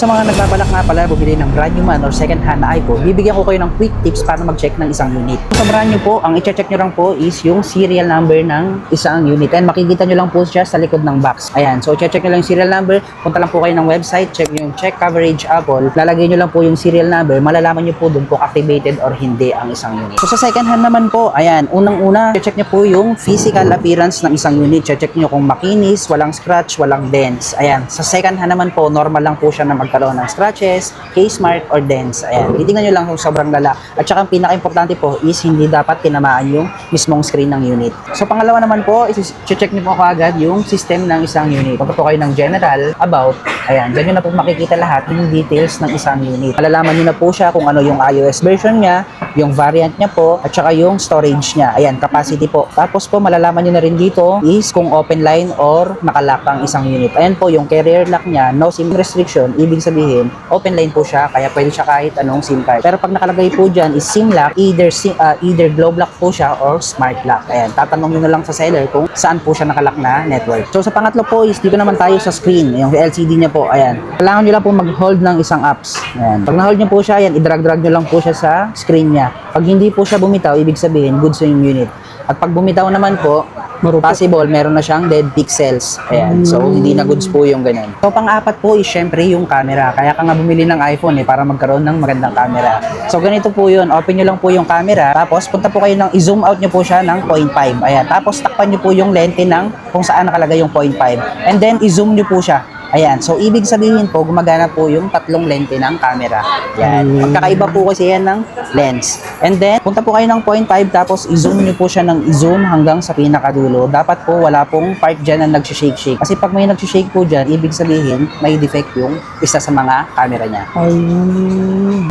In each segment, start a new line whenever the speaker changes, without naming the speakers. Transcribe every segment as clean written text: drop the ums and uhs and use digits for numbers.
Sa mga nagbabalak nga pala bumili ng brand new man or second hand na iPhone, bibigyan ko kayo ng quick tips para mag-check ng isang unit. Sa brand new po, ang i-check nyo lang po is yung serial number ng isang unit. And makikita nyo lang po siya sa likod ng box. Ayan, so check nyo lang yung serial number. Punta lang po kayo ng website, check yung check coverage Apple. Lalagay nyo lang po yung serial number. Malalaman nyo po dun kung activated or hindi ang isang unit. So sa second hand naman po, ayan, unang-una, check nyo po yung physical appearance ng isang unit. Check nyo kung makinis, walang scratch, walang dents. Ayan, sa second hand naman po, normal lang po siya na magkaroon ng scratches, case mark, or dents. Ayan, titingnan nyo lang kung sobrang lala. At saka ang pinaka-importante po is hindi dapat tinamaan yung mismong screen ng unit. So pangalawa naman po, check nyo po kaagad yung system ng isang unit. Punta po kayo ng general, about, ayan, dyan nyo na po makikita lahat yung details ng isang unit. Malalaman nyo na po siya kung ano yung iOS version niya, yung variant niya po, at saka yung storage niya. Ayan, capacity po. Tapos po, malalaman nyo na rin dito is kung open line or nakalock ang isang unit. Ayan po, yung carrier lock niya, no SIM restriction, ibig sabihin, open line po siya, kaya pwede siya kahit anong SIM card. Pero pag nakalagay po dyan is SIM lock, either globe lock po siya or smart lock. Ayan, tatanong nyo na lang sa seller kung saan po siya nakalock na network. So sa pangatlo po is dito naman tayo sa screen, yung LCD niya po. Ayan, kailangan nyo lang po mag-hold ng isang apps. Ayan, pag na-hold nyo po siya, ayan, i-drag-drag nyo lang po siya sa screen niya. Pag hindi po siya bumitaw, ibig sabihin goods yung unit. At pag bumitaw naman po, possible, meron na siyang dead pixels. Ayan, so hindi na goods po yung ganun. So pang-apat po is syempre yung camera. Kaya ka nga bumili ng iPhone para magkaroon ng magandang camera. So ganito po yun, open nyo lang po yung camera, tapos punta po kayo ng i-zoom out nyo po siya ng 0.5. Ayan, tapos takpan nyo po yung lente ng kung saan nakalagay yung 0.5. And then i-zoom nyo po siya. Ayan, so ibig sabihin po, gumagana po yung tatlong lente ng camera. Yan, magkakaiba po kasi yan ng lens. And then, punta po kayo ng 0.5 tapos i-zoom nyo po siya ng i-zoom hanggang sa pinakadulo. Dapat po wala pong part dyan na nagsishake-shake. Kasi pag may nagsishake po dyan, ibig sabihin, may defect yung isa sa mga camera niya.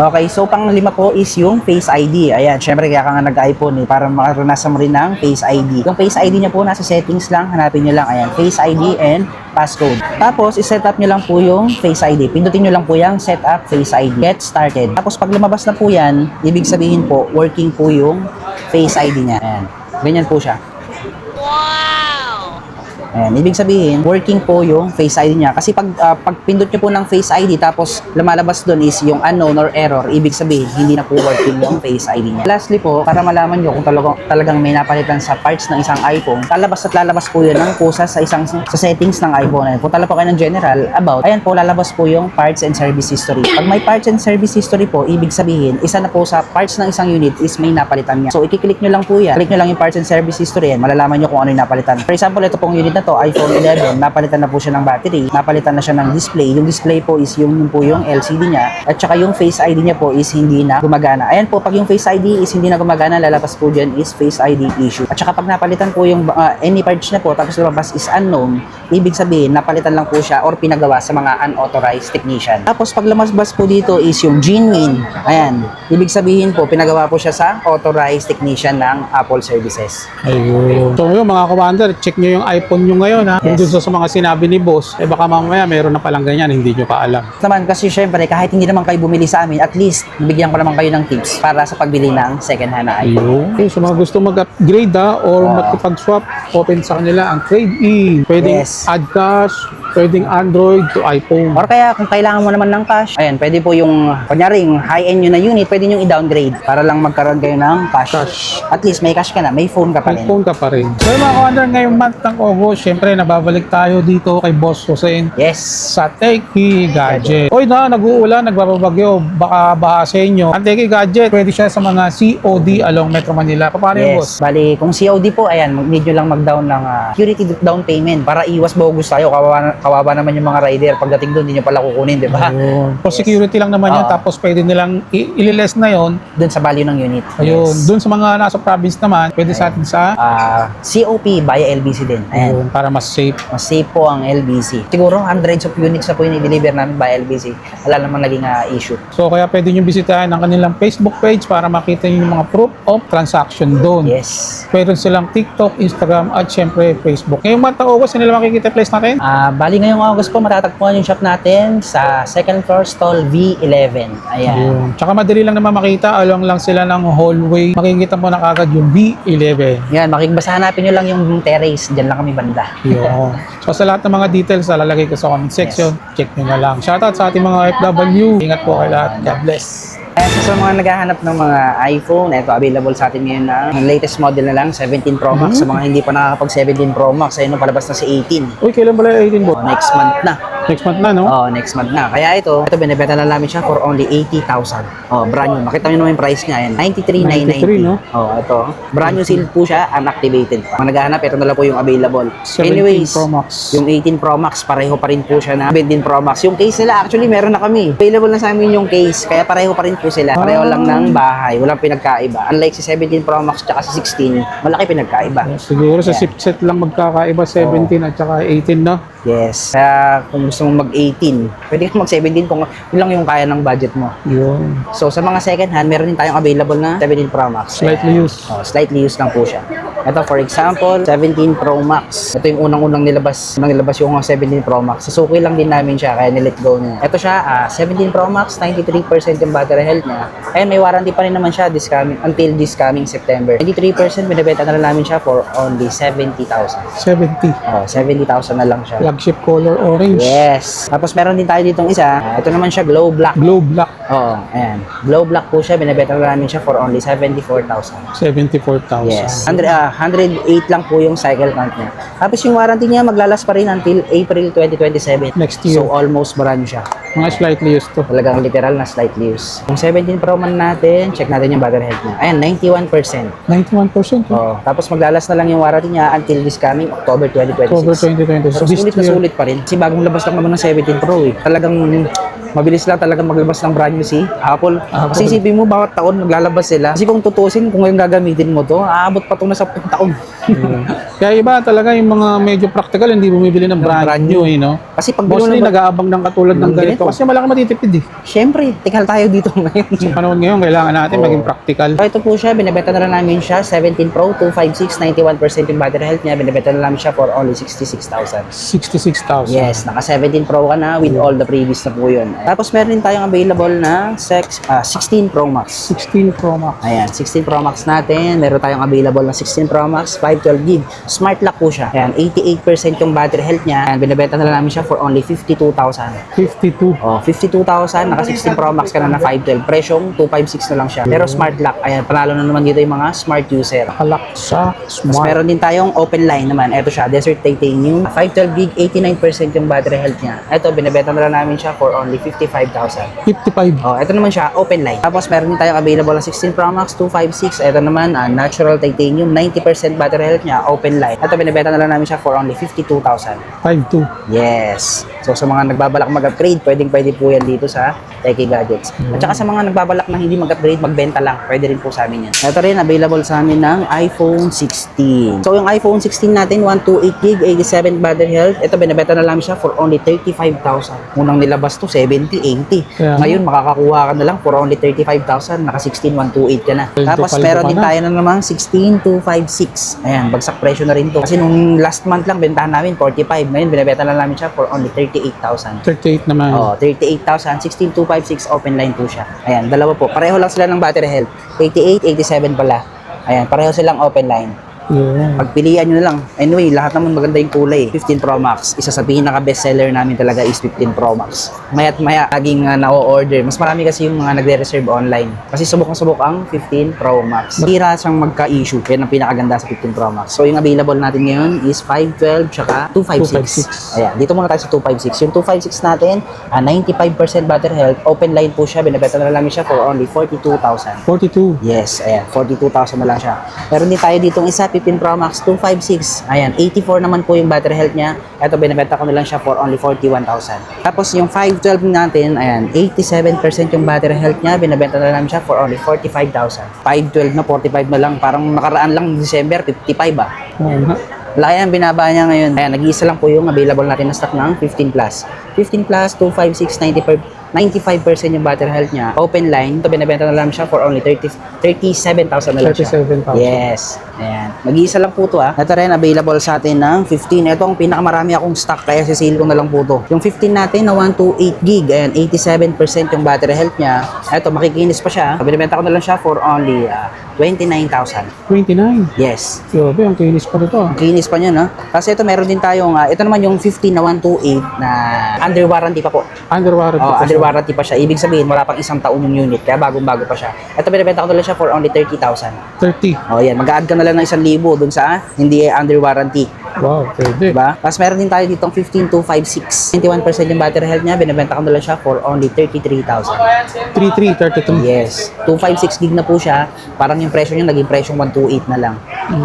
Okay, so pang lima po is yung Face ID. Ayan, syempre kaya ka nga nag-iPhone para makaranasan mo rin ng Face ID. Yung Face ID niya po nasa settings lang, hanapin nyo lang. Ayan, Face ID and passcode. Tapos, i-set up nyo lang po yung Face ID. Pindutin nyo lang po yung set up Face ID. Get started. Tapos, pag lumabas na po yan, ibig sabihin po, working po yung Face ID niya. Ayan. Ganyan po siya. Ayan, ibig sabihin, working po yung Face ID niya. Kasi pag pindot nyo po ng Face ID tapos lumalabas doon is yung unknown or error, ibig sabihin, hindi na po working yung Face ID niya. Lastly po, para malaman nyo kung talagang may napalitan sa parts ng isang iPhone, lalabas at lalabas po yun ng kusa sa settings ng iPhone. Ayan, punta po kayo ng general, about, ayan po, lalabas po yung parts and service history. Pag may parts and service history po, ibig sabihin, isa na po sa parts ng isang unit is may napalitan niya. So, i-click nyo lang po yan. Click nyo lang yung parts and service history, yan, malalaman nyo kung ano yung napalitan. For example, ito pong unit na to, iPhone 11, napalitan na po siya ng battery, napalitan na siya ng display. Yung display po is yung LCD niya, at saka yung Face ID niya po is hindi na gumagana. Ayan po, pag yung Face ID is hindi na gumagana, lalabas po dyan is Face ID issue. At saka pag napalitan po yung any parts niya po, tapos lumabas is unknown, ibig sabihin, napalitan lang po siya or pinagawa sa mga unauthorized technician. Tapos pag lumabas po dito is yung genuine. Ayan, ibig sabihin po, pinagawa po siya sa authorized technician ng Apple services.
Ayun. So yun mga commander, check nyo yung iPhone nyo ngayon ha. Kung
Yes.
dun sa mga sinabi ni boss, baka mamaya meron na palang ganyan, hindi nyo pa alam.
Naman kasi syempre kahit hindi naman kayo bumili sa amin, at least bigyan ko naman kayo ng tips para sa pagbili ng second hand na iPhone.
Ayun. Okay, so mga gusto mag-upgrade or makipag-swap, open sa kanila ang trade-in. Pwedeng
Yes.
add cash, pwedeng Android to iPhone.
Or kaya kung kailangan mo naman ng cash, ayan, pwede po yung kunyaring high-end yun na unit, pwede nyo i-downgrade para lang magkaroon kayo ng cash. At least may cash ka na, may phone ka pa
May
rin.
phone ka pa rin. So mga commander, ngayong month ng August, syempre nababalik tayo dito kay Boss Hussein
Yes.
sa Techie Gadget. Oy na, nag-uulan, nagbabagyo, baka baha sa inyo. Ang Techie Gadget, pwede siya sa mga COD along Metro Manila. Paano yun, boss?
Yes. Bali, kung COD po, ayan, need nyo lang mag-down ng security down payment para iwas bogus tayo. Kawawa naman yung mga rider. Pagdating doon, hindi nyo pala kukunin, di ba?
Ayun. For security lang naman yun,
Oo.
tapos pwede nilang ililess na yun.
Doon sa value ng unit.
Ayun.
Yes.
Doon sa mga nasa province naman, pwede sa atin sa
COP via LBC din. Ayan.
ayun, para mas safe.
Mas safe po ang LBC. Siguro hundreds of units na po yung i-deliver namin by LBC. Wala namang naging issue.
So kaya pwede nyo bisitahin ang kanilang Facebook page para makita nyo yung mga proof of transaction doon.
Yes.
Meron silang TikTok, Instagram at syempre Facebook. Ngayong month ng August, saan nila makikita place natin?
Bali Bali ngayong August po, matatagpuan yung shop natin sa second floor stall V11. Ayan.
Ayun. Tsaka madali lang naman makita, along lang sila ng hallway. Makikita mo na kagad yung B11.
Yan, basta hanapin nyo lang yung terrace. Diyan lang kami banda.
Yun. So sa lahat ng mga details, lalagay ko sa comment section. Check nyo na lang. Shoutout sa ating mga FW. Ingat po kayo lahat. God bless.
Ayan, so sa mga naghahanap ng mga iPhone, ito available sa atin ngayon ng latest model na lang, 17 Pro Max. Sa mga hindi pa nakakapag 17 Pro Max, ayun, palabas na si 18.
Uy, kailan pala yung 18 bo?
Next month na.
Next month na, no?
Oh, next month na. Kaya ito binibenta na namin siya for only 80,000. Oh, brand new. Makita niyo naman yung price niya. Ayan, 93,990.
93, no?
Oh, ito. Brand new seal po siya, unactivated pa. Kung naghahanap, ito na lang po yung available.
17
Anyways,
Pro Max.
yung 18 Pro Max, pareho pa rin po siya na 17 Pro Max. Yung case nila, actually, meron na kami. Available na sa amin yung case, kaya pareho pa rin po sila. Pareho lang ng bahay, walang pinagkaiba. Unlike si 17 Pro Max tsaka si 16, malaki pinagkaiba.
Siguro sa chipset lang magkakaiba 17 at saka 18, no?
Yes. Kaya kung gusto mong mag-18, pwede kang mag-17 kung yun lang yung kaya ng budget mo.
Yun.
So, sa mga second hand, meron din tayong available na 17 Pro Max.
Slightly used.
Oh, slightly used lang po siya. Ito, for example, 17 Pro Max. Ito yung unang-unang nilabas. Unang nilabas yung 17 Pro Max. Sasuki lang din namin siya, kaya nilet go niya. Ito siya, 17 Pro Max, 93% yung battery health niya. Ayun, may warranty pa rin naman siya until this coming September. 93%, binibenta na lang namin siya for only 70,000.
70.
Oh, 70,000 na lang siya.
Flagship color orange.
Yes. Tapos meron din tayo ditong isa. Ito naman siya, glow black.
Glow black.
Oo, ayan. Glow black po siya. Binibenta na namin siya for only 74,000.
74,000.
Yes. 108 lang po yung cycle count niya. Tapos yung warranty niya maglalas pa rin until April 2027.
Next year.
So almost brand siya.
Mga slightly used to.
Talagang literal na slightly used. Yung 17 Pro man natin, check natin yung battery health niya. Ayan, 91%.
91%.
Oo. Tapos maglalas na lang yung warranty niya until this coming October 2026.
October 2026.
Pero sulit na sulit pa rin. Kasi bagong labas lang naman ng 17 Pro eh. Talagang mabilis lang talagang maglabas ng brand new si Apple. Kasi isipin mo, bawat taon maglalabas sila. Kasi kung tutusin, kung ngayon gagamitin mo to, aabot pa itong nasa 10 taon.
Kaya iba talaga yung mga medyo practical, hindi bumibili ng brand new, eh, no?
Kasi pag
Mostly
binulong
nag-aabang ng katulad ng ganito. Kasi malaki matitipid eh.
Siyempre, tikal tayo dito ngayon.
Sa panahon ngayon, kailangan natin maging practical.
So ito po siya, binibenta na lang namin siya, 17 Pro, 256, 91% yung battery health niya, binibenta na lang siya for only 66,000.
66,000.
Yes, naka 17 Pro ka na with all the previous na po yun. Tapos meron din tayong available na 16 Pro Max.
16 Pro Max.
Ayan, 16 Pro Max natin. Meron tayong available na 16 Pro Max, 512GB. Smart lock po siya. Ayan, 88% yung battery health niya. Ayan, binibenta na lang namin siya for only 52,000.
52.
Oh, 52,000, naka 16 Pro Max ka na na 512. Presyong 256 na lang siya. Pero smart lock, ayan, panalo na naman dito yung mga smart user.
Kalak sa
Tapos
smart.
meron din tayong open line naman. Ito siya, Desert Titanium. 512GB, 89% yung battery health niya. Ito, binibenta na lang namin siya for only 55,000.
55.
Oh, ito naman siya, open line. Tapos meron din tayong available na 16 Pro Max 256. Ito naman, natural titanium, 90% battery health niya, open line. Ito binibenta na lang namin siya for only 52,000.
52.
Yes. So sa mga nagbabalak mag-upgrade, pwede po yan dito sa Techie Gadgets. At saka sa mga nagbabalak na hindi mag-upgrade, magbenta lang, pwede rin po sa amin yan. Ito rin, available sa amin ng iPhone 16. So yung iPhone 16 natin, 128GB, 87 battery health. Ito binibenta na lang siya for only 35,000. Unang nilabas to, 70, 80.
Yeah.
Ngayon, makakakuha ka na lang for only 35,000. Naka 16, 128 ka na. Tapos
Kaldo
meron
ka
din
na.
tayo na namang 16, 256. Ayan, bagsak presyo na rin to. Kasi nung last month lang, bentahan namin 45. Ngayon, binibenta na namin siya for only 38,000.
38 naman.
Oh, 38,000, 16256 open line po siya. Ayan, dalawa po. Pareho lang sila ng battery health. 88, 87 pala. Ayan, pareho silang open line.
Yeah.
Pagpilian nyo na lang. Anyway, lahat naman maganda yung kulay. 15 Pro Max. Isa sa pinaka-bestseller namin talaga is 15 Pro Max. Maya't maya, laging na-order. Mas marami kasi yung mga nagre-reserve online. Kasi subok ang 15 Pro Max. Hira siyang magka-issue. Yan ang pinakaganda sa 15 Pro Max. So, yung available natin ngayon is 512 tsaka 256.
256.
Ayan, dito muna tayo sa 256. Yung 256 natin, 95% battery health. Open line po siya. Binibenta na lang siya for only 42,000.
42.
Yes, ayan, 42,000 na lang siya. Meron din tayo ditong isa, 15 Pro Max 256. Ayan, 84 naman po yung battery health niya. Ito, binibenta ko na lang siya for only 41,000. Tapos yung 512 natin, ayan, 87% yung battery health niya. Binibenta na lang siya for only 45,000. 512 na, 45 na lang. Parang nakaraan lang December, 55 ah.
Oo nga.
Laki ang binaba niya ngayon. Ayan, nag-iisa lang po yung available natin na stock ng 15 Plus. 15 Plus, 256, 95% yung battery health niya. Open line, ito binibenta na lang siya for only 37,000 na lang siya.
37,000.
Yes. Ayan. Mag-iisa lang po ito ah. Ito rin, available sa atin ng 15. Ito ang pinakamarami akong stock, kaya sisale ko na lang po ito. Yung 15 natin na 128 gig, ayan, 87% yung battery health niya. Ito, makikinis pa siya. Binibenta ko na lang siya for only 29,000.
29.
Yes.
Grabe, ang kinis pa nito.
Ang kinis pa niya, no? Kasi ito, meron din tayong, ito naman yung 15 na 128 na under warranty pa po.
Under warranty
Oh,
pa
under
siya.
warranty pa siya. Ibig sabihin, wala pang isang taon yung unit, kaya bagong-bago pa siya. Ito, binibenta ko na lang siya for only 30,000.
30.
Oh, yan. Mag-add ka na lang ng 1,000 dun sa hindi under warranty.
Wow, pwede.
Diba? Tapos meron din tayo ditong 15256. 21% yung battery health niya. Binibenta ko na lang siya for only 33,000.
33, 33.
Yes. 256 gig na po siya. Parang yung presyo niya naging presyo 128 na lang.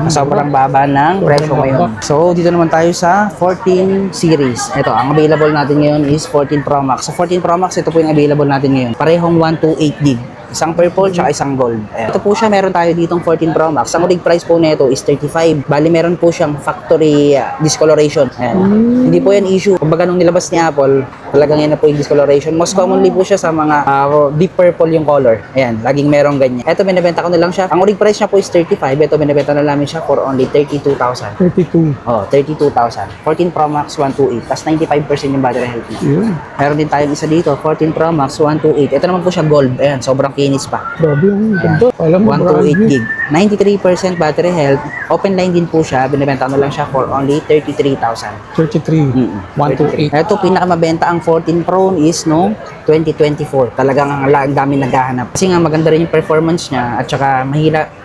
Sobrang baba ng presyo ngayon. So, dito naman tayo sa 14 series. Ito, ang available natin ngayon is 14 Pro Max. Sa 14 Pro Max, ito po yung available natin ngayon. Parehong 128 gig. Isang purple tsaka isang gold. Ayan. Ito po siya, meron tayo ditong 14 Pro Max. Ang ulig price po nito is 35. Bali, meron po siyang factory discoloration. Ayan. Hindi po yan issue. Kumbaga nung nilabas ni Apple, talagang yan na po yung discoloration. Most commonly po siya sa mga deep purple yung color. Ayan, laging merong ganyan. Ito, binibenta ko na lang siya. Ang ulig price niya po is 35. Ito, binibenta na namin siya for only 32,000.
32.
Oh, 32,000. 14 Pro Max 128. Tapos 95% yung battery health niya.
Yun.
Meron din tayong isa dito, 14 Pro Max 128. Ito naman po siya gold. Ayan, sobrang kinis pa.
Grabe yung ganda. Alam mo,
128 gig. 93% battery health. Open line din po siya. Binibenta ko na lang siya for only 33,000.
33. 128.
Ito, pinakamabenta ang 14 Pro is no 2024. Talagang ang dami naghahanap. Kasi nga maganda rin yung performance niya at saka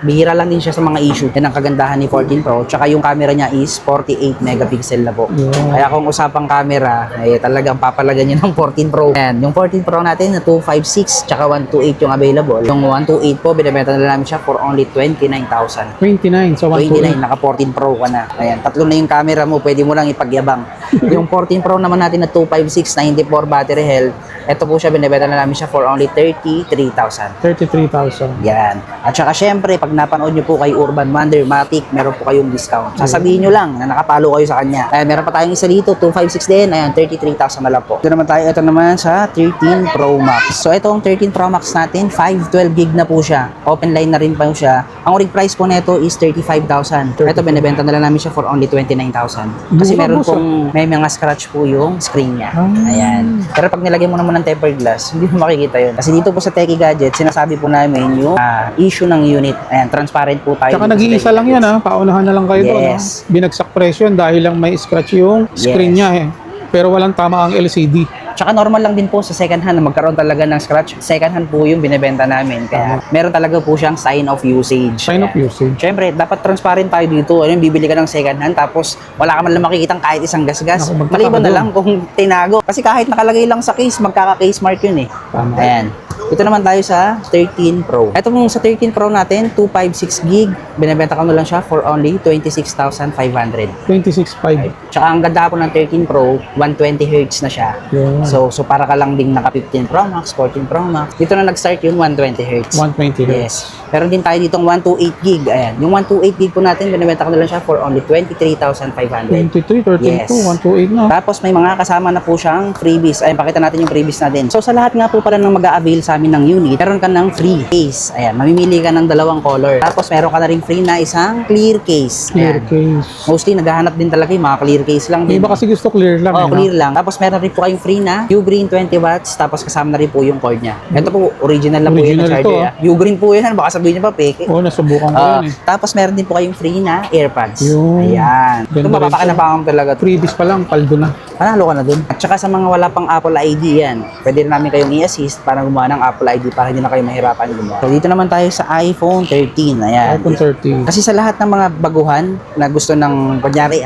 bihira lang din siya sa mga issue. Yan ang kagandahan ni 14 Pro. Tsaka yung camera niya is 48 megapixel na po.
Yeah.
Kaya kung usapang camera, eh, talagang papalagan niyo ng 14 Pro. Ayan, yung 14 Pro natin na 256 tsaka 128 yung available. Yung 128 po, binibenta na namin siya for only 29,000.
29 sa
29,
128.
naka 14 Pro ka na. Ayan, tatlo na yung camera mo, pwede mo lang ipagyabang. Yung 14 Pro naman natin na 256, 94 battery health, ito po siya, binibenta na namin siya for only 33,000.
33,000.
Yan. At saka syempre, pag napanood nyo po kay Urban Wonder Matic, meron po kayong discount. Sasabihin nyo lang na nakapalo kayo sa kanya. Ayan, meron pa tayong isa dito, 256 din. Ayan, 33,000 na lang po. Ito naman tayo, ito naman sa 13 Pro Max. So, itong 13 Pro Max natin, 512 gig na po siya. Open line na rin pa siya. Ang urig price po nito is 35,000. Ito, binibenta na lang namin siya for only 29,000. Kasi
Mura
meron
po siya.
pong, may mga scratch po yung screen niya. Ayan. Pero pag nilagyan mo naman ng tempered glass, hindi mo makikita yun. Kasi dito po sa Techie Gadget, sinasabi po namin yung issue ng unit. Ayan, transparent po tayo.
Tsaka
dito sa
nag-iisa
Techie
lang yan
Gadgets.
ha. Paunahan na lang kayo doon.
Yes.
Binagsak presyo yun dahil lang may scratch yung screen
Yes.
niya eh. Pero walang tama ang LCD.
Tsaka normal lang din po sa second hand na magkaroon talaga ng scratch. Second hand po yung binibenta namin. Kaya meron talaga po siyang sign of usage.
Sign of
Ayan.
usage.
Siyempre, dapat transparent tayo dito. Ano, bibili ka ng second hand tapos wala ka man lang makikitang kahit isang gasgas.
Naku, magtaka
Maliban na
doon.
lang kung tinago. Kasi kahit nakalagay lang sa case, magkaka-case mark yun eh.
Tama.
Ayan. Ito naman tayo sa 13 Pro. Ito pong sa 13 Pro natin, 256 gig. Binibenta ko na lang siya for only 26,500.
26.5.
Tsaka ang ganda po ng 13 Pro, 120 Hz na siya.
Yeah.
So para ka lang ding naka 15 Pro Max, 14 Pro Max. Dito na nag-start yung 120 Hz.
120 Hz.
Yes. Meron din tayo ditong 128 gig. Ayan. Yung 128 gig po natin, binibenta ko na lang siya for only 23,500.
23, 32,
Yes.
128 na.
Tapos may mga kasama na po siyang freebies. Ayan, pakita natin yung freebies natin. So sa lahat nga po pala ng mag-a-avail sa amin ng unit, meron ka ng free case. Ayan, mamimili ka ng dalawang color. Tapos meron ka na rin free na isang clear case.
Clear
Ayan.
case.
Mostly naghahanap din talaga yung mga clear case lang
Yung
din.
iba kasi gusto clear lang.
Oh,
eh, no?
clear lang. Tapos meron rin po kayong free na U-Green 20 watts. Tapos kasama na rin po yung cord niya. Ito po, original na po yun
Original
na
ito,
charger. U-Green po yan. Baka sabihin niyo pa, peke.
Oo, nasubukan ko
Ah,
yan eh.
tapos meron din po kayong free na AirPods.
Yun.
Ayan. Ito
Ganda rin
mapapakinabangan talaga.
Freebies pa lang, paldo na.
Panalo ka na dun. At saka sa mga wala pang Apple ID yan, pwede rin namin kayong i-assist para gumawa ng Apple ID para hindi na kayo mahirapan gumawa. So dito naman tayo sa iPhone 13. Ayan.
iPhone 13.
Kasi sa lahat ng mga baguhan na gusto ng, kunyari,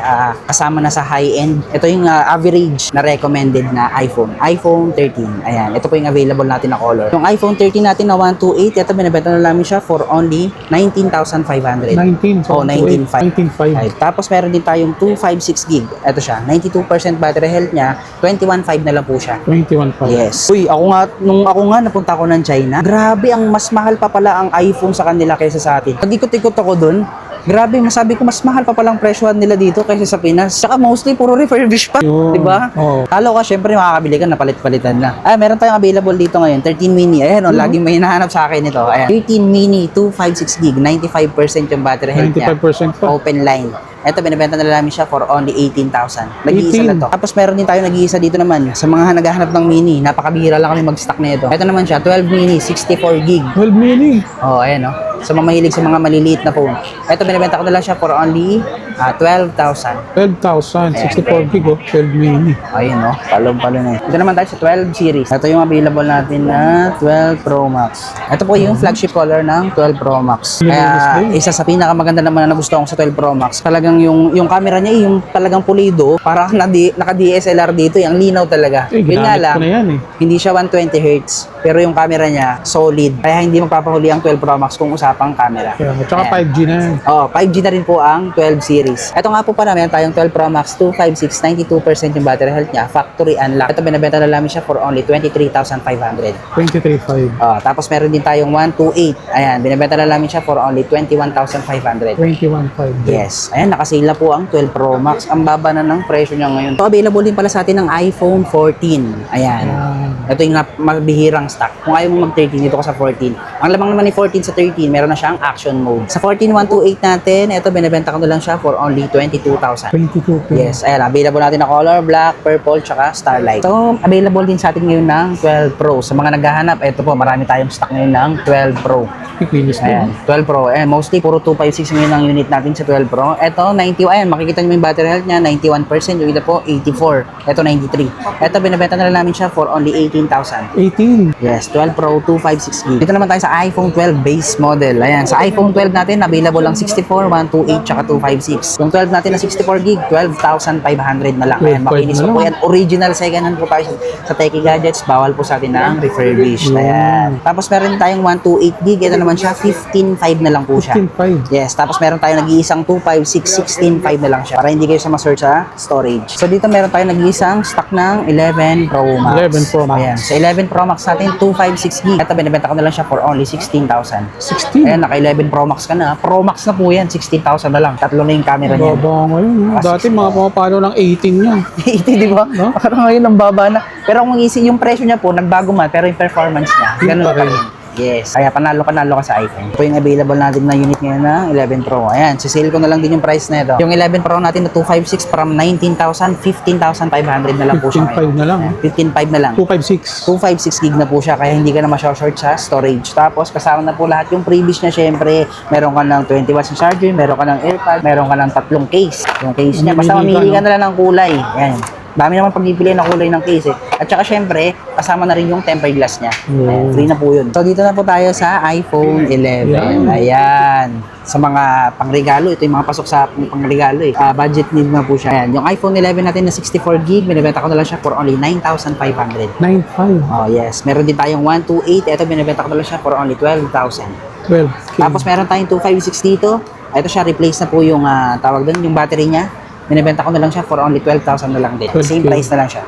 kasama na sa high-end, ito yung average na recommended na iPhone. iPhone 13. Ayan. Ito po yung available natin na color. Yung iPhone 13 natin na 128, ito binibenta na namin siya for only 19,500.
19.
Oh, 19.5.
19.5.
Ay, tapos meron din tayong 256 gig. Ito siya. 92% battery health niya. 21.5 na lang po siya.
21.5.
Yes. Uy, nung ako nga napunta ako ng China, grabe, ang mas mahal pa pala ang iPhone sa kanila kaysa sa atin. Pag ikot-ikot ako dun, Grabe, masabi ko mas mahal pa palang presyohan nila dito kaysa sa Pinas. Saka mostly puro refurbished pa,
Yun.
'di ba?
Oo.
Halo ka, syempre makakabili ka na palit-palitan na. Meron tayong available dito ngayon, 13 mini. Ayan, laging may hinahanap sa akin ito. Ayan, 13 mini, 256 gig, 95% yung battery health niya.
95% pa.
Open line. Ito, binibenta na namin siya for only 18,000. Nag-iisa
18.
na to. Tapos meron din tayo nag-iisa dito naman. Sa mga naghahanap ng mini, napakabihira lang kami mag-stock na ito. Ito naman siya, 12 mini, 64 gig.
12 mini.
Oh, ayan, oh. Sa mga mahilig sa mga maliliit na phone. Ito, binibenta ko na lang siya for only 12,000.
12,000. 64 gig oh. 12 mini.
Ayun, no? Palong-palo na yun. Ito naman tayo sa 12 series. Ito yung available natin na 12 Pro Max. Ito po yung flagship color ng 12 Pro Max. Kaya isa sa pinakamaganda naman na nagustuhan ko sa 12 Pro Max, talagang yung camera niya, yung talagang pulido, parang naka-DSLR dito, yung linaw talaga.
Eh,
Yun nga
ginamit
lang,
ko na yan eh.
hindi siya 120 Hz, pero yung camera niya, solid. Kaya hindi magpapahuli ang 12 Pro Max kung usapang camera.
Kaya, tsaka
Ayan.
5G na yan.
5G na rin po ang 12 series. Ito nga po pala, meron tayong 12 Pro Max 256, 92% yung battery health niya, factory unlock. Ito binibenta na namin siya for only 23,500.
23.5.
Tapos meron din tayong 128. Ayan, binibenta na namin siya for only 21,500.
21.5.
Yes. Ayan, nakasale na po ang 12 Pro Max. Ang baba na ng presyo niya ngayon. So, available din pala sa atin ng iPhone 14. Ayan. Ito yung mabihirang stock. Kung ayaw mo mag-13, dito ka sa 14. Ang lamang naman ni 14 sa 13, meron na siyang action mode. Sa 14,128 natin, ito binibenta ko na lang siya for only 22,000.
22.
Yes, ayan, available natin na color, black, purple, tsaka starlight. So, available din sa atin ngayon ng 12 Pro. Sa mga naghahanap, ito po, marami tayong stock ngayon ng 12 Pro.
Kikilis
Ayan,
na.
12 Pro. Ayan, mostly puro 256 ngayon ang unit natin sa 12 Pro. Ito, 90, ayan, makikita nyo yung battery health niya, 91%. Yung ito po, 84. Ito, 93. Ito, binibenta na lang namin siya for only 18,000.
18.
Yes, 12 Pro, 256 gig. Dito naman tayo sa iPhone 12 base model. Ayan, sa iPhone 12 natin, available lang 64, 128, tsaka 256. Yung 12 natin na 64 gig, 12,500 na lang. Ayan,
12,500
makinis
na
po
lang.
yan. Original second hand po tayo sa Techie Gadgets. Bawal po sa atin ng refurbished. Ayan. Tapos meron tayong 128 gig. Ito naman siya, 15.5 na lang po siya.
15.5.
Yes, tapos meron tayong nag-iisang 256, 16.5 na lang siya para hindi kayo ma-search sa storage. So dito meron tayong nag-iisang stock ng 11 Pro Max.
11 Pro Max.
Ayan, sa 11 Pro Max natin 256 gig. Ito binibenta ko na lang siya for only 16,000.
16.
Ayan, naka 11 Pro Max ka na. Pro Max na po yan, 16,000 na lang. Tatlo na yung camera niya.
Baba ngayon. Dati mga pumapalo ng 18 yan.
80, di ba?
No?
Parang ngayon ang baba na. Pero kung yung presyo niya po, nagbago man, pero yung performance niya,
Yun
ganun
pa
pa
rin.
rin. Yes. Kaya panalo ka sa iPhone. Ito yung available natin na unit ngayon ng 11 Pro. Ayan, sisale ko na lang din yung price na ito. Yung 11 Pro natin na 256 from 19,000, 15,500 na lang po siya
15.5 na lang.
Ayan, 15.5 na lang.
256.
256 gig na po siya kaya hindi ka na ma-short sa storage. Tapos kasama na po lahat yung previous niya syempre. Meron ka ng 20 watts na charger, meron ka ng AirPod, meron ka ng tatlong case. Yung case niya, basta
Mamili
mamili
ka,
ka na lang ng kulay. Ayan. Dami naman pagpipili ng kulay ng case eh. At saka syempre, kasama na rin yung tempered glass niya. Ayan, free na po yun. So dito na po tayo sa iPhone 11. Ayan. Sa mga pangregalo, ito yung mga pasok sa pangregalo eh. Budget need na po siya. Ayan. Yung iPhone 11 natin na 64 gig, binibenta ko na lang siya for only 9,500.
9.5.
Oh yes, meron din tayong 128. Ito binibenta ko na lang siya for only 12,000.
12.
Tapos meron tayong 256 dito. Ito siya, replace na po yung tawag doon, yung battery niya. Binibenta ko na lang siya for only 12,000 na lang din. Same
12K.
price na lang siya.